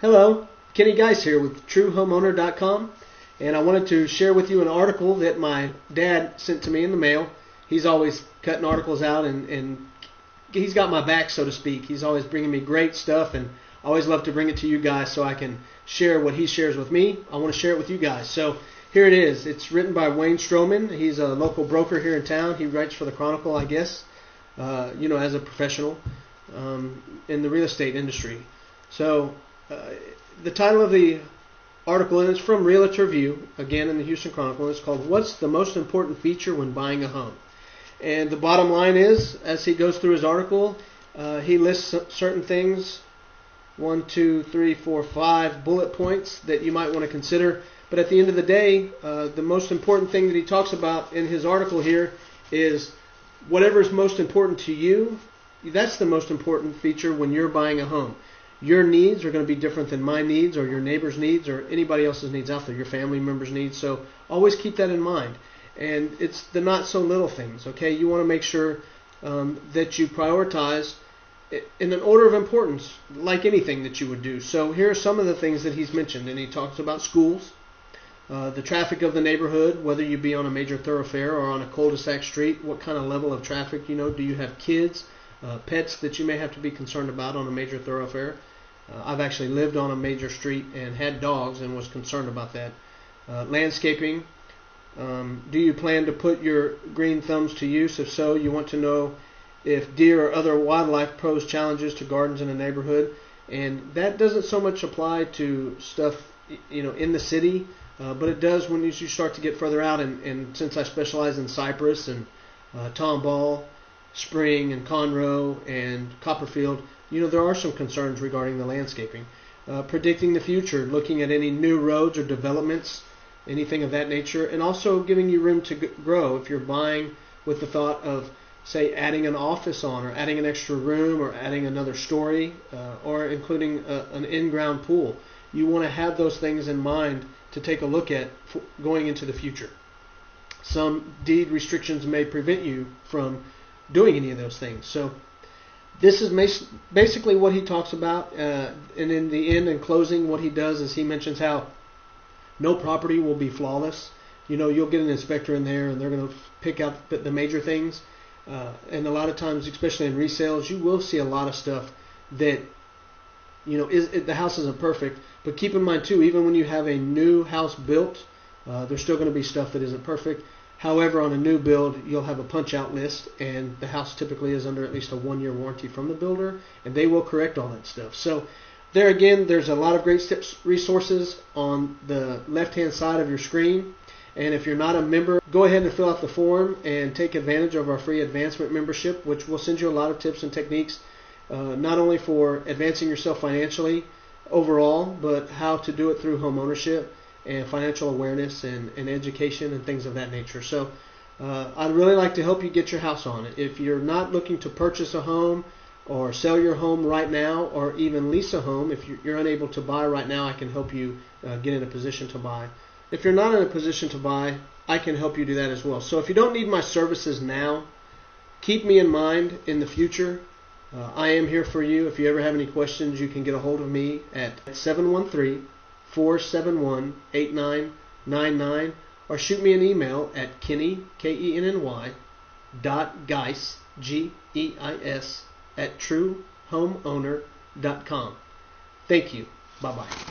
Hello, Kenny Geis here with TrueHomeowner.com, and I wanted to share with you an article that my dad sent to me in the mail. He's always cutting articles out, and he's got my back, so to speak. He's always bringing me great stuff, and I always love to bring it to you guys so I can share what he shares with me. I want to share it with you guys. So here it is. It's written by Wayne Stroman. He's a local broker here in town. He writes for the Chronicle, I guess, as a professional in the real estate industry. So the title of the article, and it's from Realtor View, again in the Houston Chronicle, and it's called "What's the Most Important Feature When Buying a Home?" And the bottom line is, as he goes through his article, he lists certain things, 1, 2, 3, 4, 5 bullet points that you might want to consider. But at the end of the day, the most important thing that he talks about in his article here is whatever is most important to you. That's the most important feature when you're buying a home. Your needs are going to be different than my needs or your neighbor's needs or anybody else's needs out there, your family member's needs. So always keep that in mind. And it's the not so little things, okay? You want to make sure that you prioritize in an order of importance, like anything that you would do. So here are some of the things that he's mentioned. And he talks about schools, the traffic of the neighborhood, whether you be on a major thoroughfare or on a cul-de-sac street, what kind of level of traffic, do you have kids, pets that you may have to be concerned about on a major thoroughfare. I've actually lived on a major street and had dogs and was concerned about that. Landscaping. Do you plan to put your green thumbs to use? If so, you want to know if deer or other wildlife pose challenges to gardens in a neighborhood. And that doesn't so much apply to stuff in the city, but it does when you start to get further out. And since I specialize in Cypress and Tomball, Spring and Conroe and Copperfield, there are some concerns regarding the landscaping. Predicting the future, looking at any new roads or developments, anything of that nature, and also giving you room to grow. If you're buying with the thought of, say, adding an office on, or adding an extra room, or adding another story, or including an in-ground pool, you want to have those things in mind to take a look at going into the future. Some deed restrictions may prevent you from doing any of those things. So this is basically what he talks about, and in the end and closing, what he does is he mentions how no property will be flawless. You'll get an inspector in there and they're going to pick out the major things, and a lot of times, especially in resales, you will see a lot of stuff that the house isn't perfect. But keep in mind too, even when you have a new house built, there's still going to be stuff that isn't perfect. However, on a new build, you'll have a punch-out list, and the house typically is under at least a 1-year warranty from the builder, and they will correct all that stuff. So there again, there's a lot of great resources on the left-hand side of your screen. And if you're not a member, go ahead and fill out the form and take advantage of our free advancement membership, which will send you a lot of tips and techniques, not only for advancing yourself financially overall, but how to do it through home ownership and financial awareness and education and things of that nature. So I'd really like to help you get your house on it. If you're not looking to purchase a home or sell your home right now, or even lease a home, if you're unable to buy right now, I can help you get in a position to buy. If you're not in a position to buy, I can help you do that as well. So if you don't need my services now, keep me in mind in the future. I am here for you. If you ever have any questions, you can get a hold of me at 713-471-8999, or shoot me an email at Kenny, Kenny, .Geis, Geis, at TrueHomeowner.com. Thank you. Bye-bye.